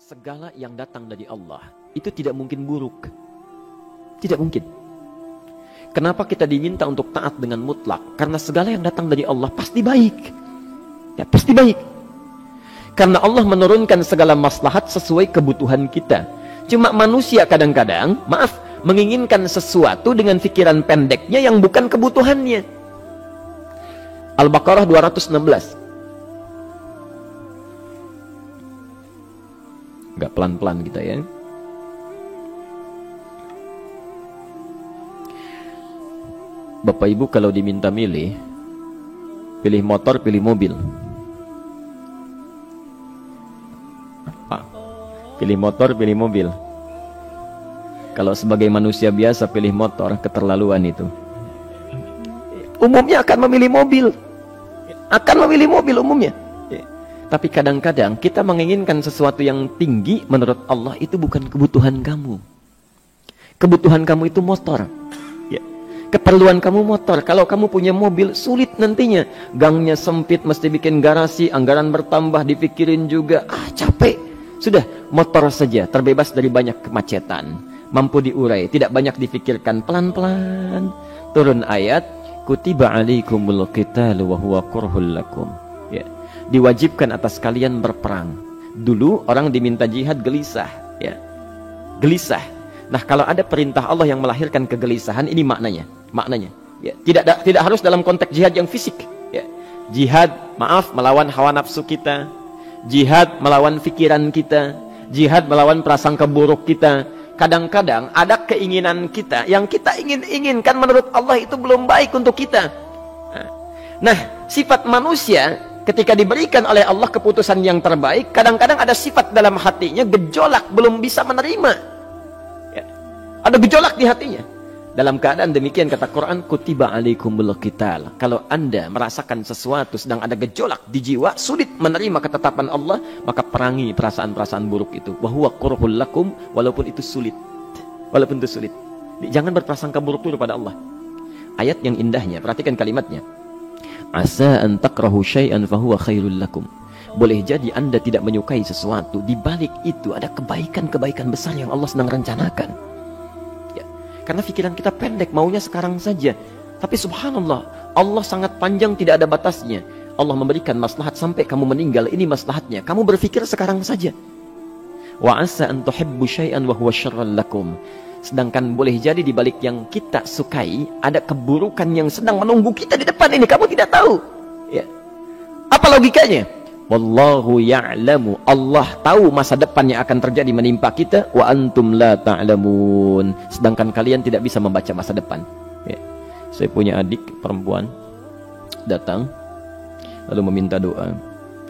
segala yang datang dari Allah itu tidak mungkin buruk. Tidak mungkin. Kenapa kita diminta untuk taat dengan mutlak? Karena segala yang datang dari Allah pasti baik. Ya, pasti baik. Karena Allah menurunkan segala maslahat sesuai kebutuhan kita. Cuma manusia kadang-kadang, menginginkan sesuatu dengan pikiran pendeknya yang bukan kebutuhannya. Al-Baqarah 216. Gak pelan-pelan kita ya. Bapak Ibu kalau diminta milih, pilih motor, pilih mobil. Pilih motor, pilih mobil. Kalau sebagai manusia biasa pilih motor, keterlaluan itu. Umumnya akan memilih mobil. Akan memilih mobil umumnya. Tapi kadang-kadang kita menginginkan sesuatu yang tinggi, menurut Allah itu bukan kebutuhan kamu. Kebutuhan kamu itu motor. Keperluan kamu motor. Kalau kamu punya mobil, sulit nantinya. Gangnya sempit, mesti bikin garasi, anggaran bertambah, dipikirin juga. Capek. Sudah, motor saja, terbebas dari banyak kemacetan. Mampu diurai, tidak banyak difikirkan. Pelan-pelan. Turun ayat, kutiba alaikumul qitalu wa huwa kurhul lakum. Ya. Diwajibkan atas kalian berperang. Dulu orang diminta jihad gelisah. Ya. Gelisah. Nah, kalau ada perintah Allah yang melahirkan kegelisahan, ini maknanya. Ya, tidak harus dalam konteks jihad yang fisik. Ya. Jihad, melawan hawa nafsu kita. Jihad melawan pikiran kita. Jihad melawan prasangka buruk kita. Kadang-kadang ada keinginan kita yang kita inginkan menurut Allah itu belum baik untuk kita. Nah, sifat manusia ketika diberikan oleh Allah keputusan yang terbaik, kadang-kadang ada sifat dalam hatinya gejolak, belum bisa menerima. Ya. Ada gejolak di hatinya. Dalam keadaan demikian kata Quran, kutiba alaikumul qital. Kalau Anda merasakan sesuatu sedang ada gejolak di jiwa, sulit menerima ketetapan Allah, maka perangi perasaan-perasaan buruk itu. Wa huwa kurhul lakum, walaupun itu sulit. Walaupun itu sulit. Jangan berprasangka buruk dulu pada Allah. Ayat yang indahnya, perhatikan kalimatnya. Asa an takrahu syai'an fa huwa khairul lakum. Boleh jadi Anda tidak menyukai sesuatu, di balik itu ada kebaikan-kebaikan besar yang Allah sedang rencanakan. Karena pikiran kita pendek, maunya sekarang saja. Tapi subhanallah, Allah sangat panjang, tidak ada batasnya. Allah memberikan maslahat sampai kamu meninggal, ini maslahatnya. Kamu berpikir sekarang saja. Wa asa an tuhibbu syai'an wa huwa syarrul lakum. Sedangkan boleh jadi di balik yang kita sukai ada keburukan yang sedang menunggu kita di depan ini, kamu tidak tahu. Ya. Apa logikanya? Wallahu ya'lamu, Allah tahu masa depan yang akan terjadi menimpa kita, wa antum la ta'lamun, sedangkan kalian tidak bisa membaca masa depan. Ya. Saya punya adik perempuan datang lalu meminta doa.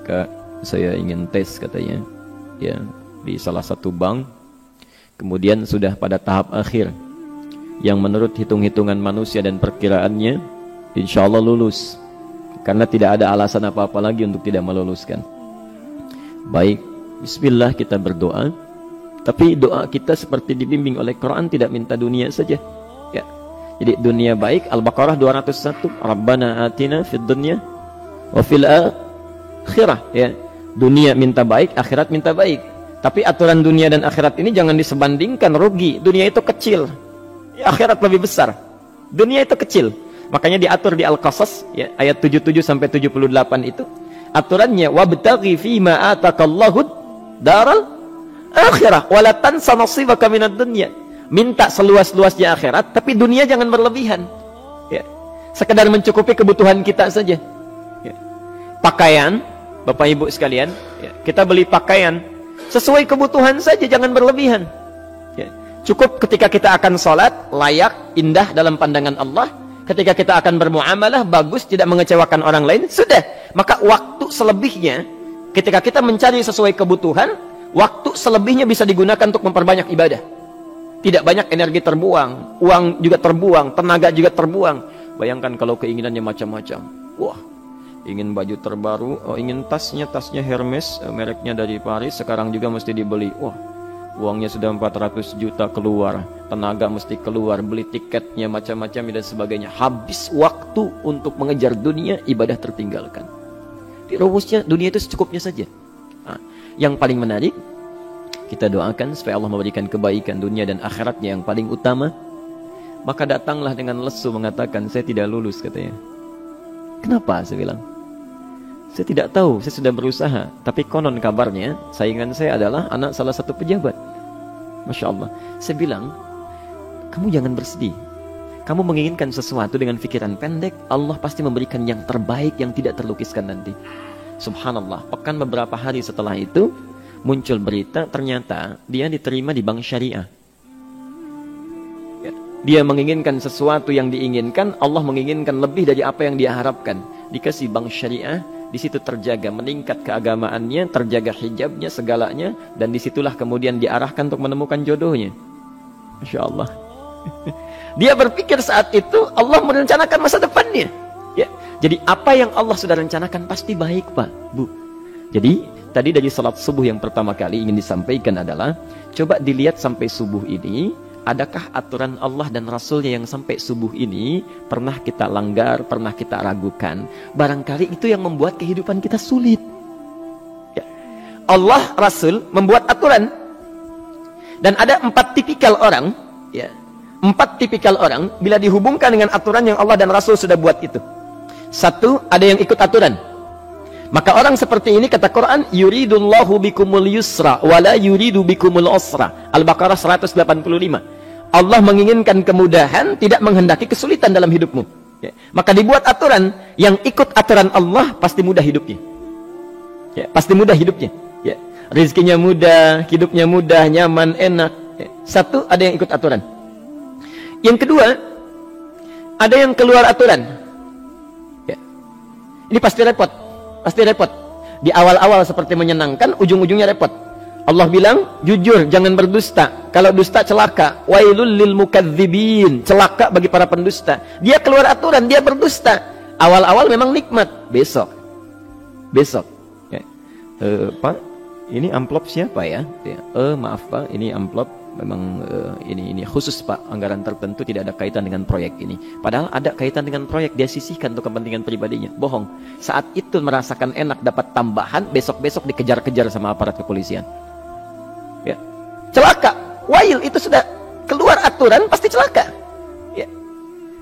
Kak, saya ingin tes katanya. Ya, di salah satu bank. Kemudian sudah pada tahap akhir yang menurut hitung-hitungan manusia dan perkiraannya insya Allah lulus. Karena tidak ada alasan apa-apa lagi untuk tidak meluluskan. Baik, bismillah kita berdoa. Tapi doa kita seperti dibimbing oleh Quran, tidak minta dunia saja. Ya. Jadi dunia baik, Al-Baqarah 201. Rabbana atina fid dunya wa fil akhirah. Ya. Dunia minta baik, akhirat minta baik. Tapi aturan dunia dan akhirat ini jangan disebandingkan, rugi. Dunia itu kecil, ya, akhirat lebih besar. Dunia itu kecil. Makanya diatur di Al-Qasas ya, ayat 77 sampai 78 itu aturannya wabtaghi fima atakallahu daral akhirah wala tansa nasibaka minad dunya. Minta seluas-luasnya akhirat, tapi dunia jangan berlebihan. Ya. Sekedar mencukupi kebutuhan kita saja. Ya. Pakaian, Bapak Ibu sekalian, ya, kita beli pakaian sesuai kebutuhan saja, jangan berlebihan. Ya. Cukup ketika kita akan sholat, layak, indah dalam pandangan Allah. Ketika kita akan bermuamalah, bagus, tidak mengecewakan orang lain, sudah. Maka waktu selebihnya, ketika kita mencari sesuai kebutuhan, waktu selebihnya bisa digunakan untuk memperbanyak ibadah. Tidak banyak energi terbuang, uang juga terbuang, tenaga juga terbuang. Bayangkan kalau keinginannya macam-macam. Wah, ingin baju terbaru, ingin tasnya Hermes, mereknya dari Paris, sekarang juga mesti dibeli. Wah, uangnya sudah 400 juta keluar, tenaga mesti keluar, beli tiketnya macam-macam dan sebagainya. Habis waktu untuk mengejar dunia, ibadah tertinggalkan. Di rumusnya dunia itu secukupnya saja. Nah, yang paling menarik, Kita doakan supaya Allah memberikan kebaikan dunia dan akhiratnya yang paling utama. Maka datanglah dengan lesu mengatakan, saya tidak lulus katanya. Kenapa? Saya bilang, saya tidak tahu, saya sudah berusaha. Tapi konon kabarnya, saingan saya adalah anak salah satu pejabat. Masya Allah. Saya bilang, kamu jangan bersedih. Kamu menginginkan sesuatu dengan pikiran pendek, Allah pasti memberikan yang terbaik yang tidak terlukiskan nanti. Subhanallah. Pekan beberapa hari setelah itu, muncul berita, ternyata dia diterima di bank syariah. Dia menginginkan sesuatu yang diinginkan, Allah menginginkan lebih dari apa yang dia harapkan. Dikasih bank syariah, di situ terjaga, meningkat keagamaannya, terjaga hijabnya, segalanya, dan disitulah kemudian diarahkan untuk menemukan jodohnya. Masya Allah. Dia berpikir saat itu Allah merencanakan masa depannya. Ya. Jadi apa yang Allah sudah rencanakan pasti baik, Pak, Bu. Jadi tadi dari salat subuh yang pertama kali ingin disampaikan adalah, coba dilihat sampai subuh ini, adakah aturan Allah dan Rasulnya yang sampai subuh ini pernah kita langgar, pernah kita ragukan. Barangkali itu yang membuat kehidupan kita sulit. Ya. Allah, Rasul membuat aturan. Dan ada 4 tipikal orang, ya, 4 tipikal orang bila dihubungkan dengan aturan yang Allah dan Rasul sudah buat itu. 1, ada yang ikut aturan. Maka orang seperti ini kata Quran, yuridullahu bikumul yusra wala yuridu bikumul usra. Al-Baqarah 185. Allah menginginkan kemudahan, tidak menghendaki kesulitan dalam hidupmu. Ya. Maka dibuat aturan, yang ikut aturan Allah pasti mudah hidupnya. Ya, pasti mudah hidupnya. Ya. Rizkinya mudah, hidupnya mudah, nyaman, enak. Ya. 1, ada yang ikut aturan. Yang kedua, ada yang keluar aturan. Ya. Ini pasti repot. Pasti repot. Di awal-awal seperti menyenangkan, ujung-ujungnya repot. Allah bilang, jujur, jangan berdusta. Kalau dusta celaka. Wailul lil mukadzibin. Celaka bagi para pendusta. Dia keluar aturan, dia berdusta. Awal-awal memang nikmat. Besok. Ya. Pak, ini amplop siapa ya? Maaf Pak, ini amplop memang ini khusus Pak, anggaran tertentu, tidak ada kaitan dengan proyek ini. Padahal ada kaitan dengan proyek, dia sisihkan untuk kepentingan pribadinya. Bohong. Saat itu merasakan enak dapat tambahan, besok-besok dikejar-kejar sama aparat kepolisian. Ya. Celaka. Wail, itu sudah keluar aturan pasti celaka. Ya.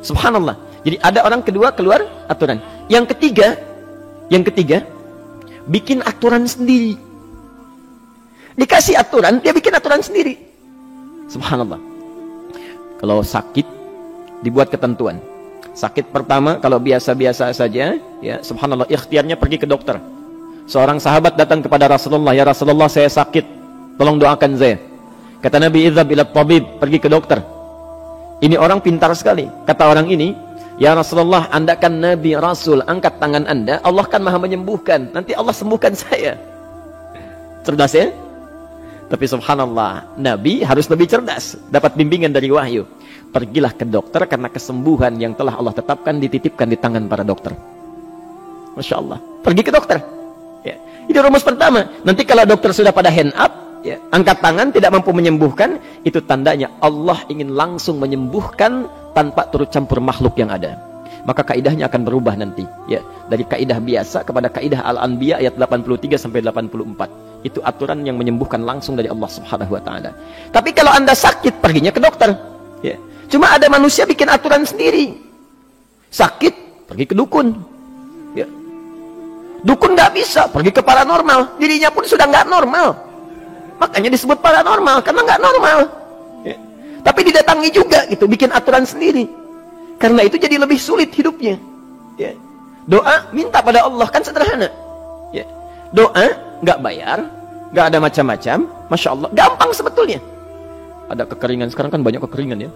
Subhanallah. Jadi ada orang kedua keluar aturan. Yang ketiga bikin aturan sendiri. Dikasih aturan, dia bikin aturan sendiri. Subhanallah. Kalau sakit, dibuat ketentuan. Sakit pertama, kalau biasa-biasa saja, ya subhanallah, ikhtiarnya pergi ke dokter. Seorang sahabat datang kepada Rasulullah, ya Rasulullah, saya sakit, tolong doakan saya. Kata Nabi, idhab ila tabib, pergi ke dokter. Ini orang pintar sekali. Kata orang ini, ya Rasulullah, Anda kan Nabi Rasul, angkat tangan Anda, Allah kan maha menyembuhkan, nanti Allah sembuhkan saya. Cerdas ya? Tapi subhanallah, Nabi harus lebih cerdas, dapat bimbingan dari wahyu. Pergilah ke dokter karena kesembuhan yang telah Allah tetapkan dititipkan di tangan para dokter. Masya Allah. Pergi ke dokter. Ya. Itu rumus pertama. Nanti kalau dokter sudah pada hand up, ya, angkat tangan tidak mampu menyembuhkan, itu tandanya Allah ingin langsung menyembuhkan tanpa turut campur makhluk yang ada. Maka kaidahnya akan berubah nanti, ya, dari kaidah biasa kepada kaidah Al-Anbiya ayat 83 sampai 84. Itu aturan yang menyembuhkan langsung dari Allah Subhanahu wa taala. Tapi kalau Anda sakit, perginya ke dokter. Ya. Cuma ada manusia bikin aturan sendiri. Sakit, pergi ke dukun. Ya. Dukun nggak bisa, pergi ke paranormal. Dirinya pun sudah nggak normal. Makanya disebut paranormal karena nggak normal. Ya. Tapi didatangi juga gitu, bikin aturan sendiri. Karena itu jadi lebih sulit hidupnya. Ya. Doa minta pada Allah kan sederhana. Ya. Doa nggak bayar, nggak ada macam-macam, masya Allah, gampang sebetulnya. Ada kekeringan sekarang kan, banyak kekeringan ya,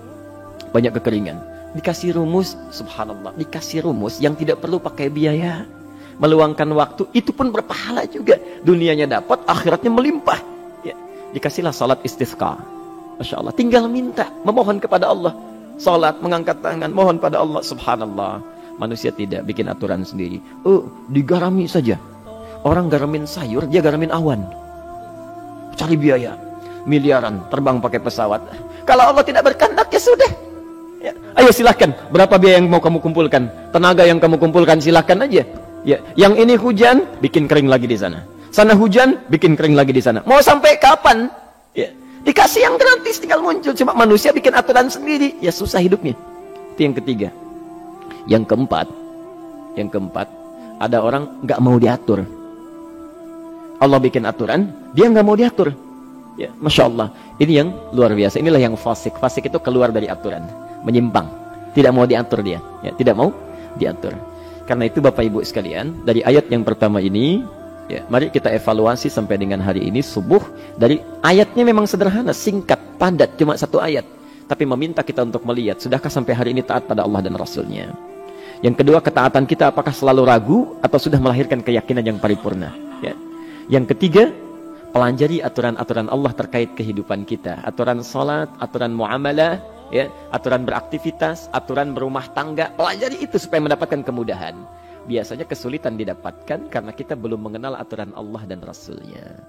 banyak kekeringan. Dikasih rumus, subhanallah, dikasih rumus yang tidak perlu pakai biaya, meluangkan waktu, itu pun berpahala juga. Dunianya dapat, akhiratnya melimpah. Ya. Dikasihlah salat istisqa, masya Allah, tinggal minta, memohon kepada Allah. Salat, mengangkat tangan, mohon pada Allah, subhanallah. Manusia tidak bikin aturan sendiri. Digarami saja. Orang garamin sayur, dia garamin awan. Cari biaya miliaran, terbang pakai pesawat. Kalau Allah tidak berkehendak, ya sudah. Ya. Ayo silahkan, berapa biaya yang mau kamu kumpulkan? Tenaga yang kamu kumpulkan, silahkan aja. Ya. Yang ini hujan, bikin kering lagi di sana. Sana hujan, bikin kering lagi di sana. Mau sampai kapan? Dikasih yang gratis tinggal muncul. Cuma manusia bikin aturan sendiri, ya susah hidupnya. Itu yang ketiga. Yang keempat, ada orang nggak mau diatur. Allah bikin aturan, dia nggak mau diatur. Ya, Masya Allah. Ini yang luar biasa. Inilah yang fasik. Fasik itu keluar dari aturan, menyimpang, tidak mau diatur dia. Ya, tidak mau diatur. Karena itu Bapak Ibu sekalian, dari ayat yang pertama ini, ya, mari kita evaluasi sampai dengan hari ini subuh. Dari ayatnya memang sederhana, singkat, padat, cuma satu ayat. Tapi meminta kita untuk melihat, sudahkah sampai hari ini taat pada Allah dan Rasulnya? Yang kedua, ketaatan kita apakah selalu ragu atau sudah melahirkan keyakinan yang paripurna? Ya. Yang ketiga, pelajari aturan-aturan Allah terkait kehidupan kita. Aturan salat, aturan muamalah, ya, aturan beraktivitas, aturan berumah tangga. Pelajari itu supaya mendapatkan kemudahan. Biasanya kesulitan didapatkan karena kita belum mengenal aturan Allah dan Rasulnya.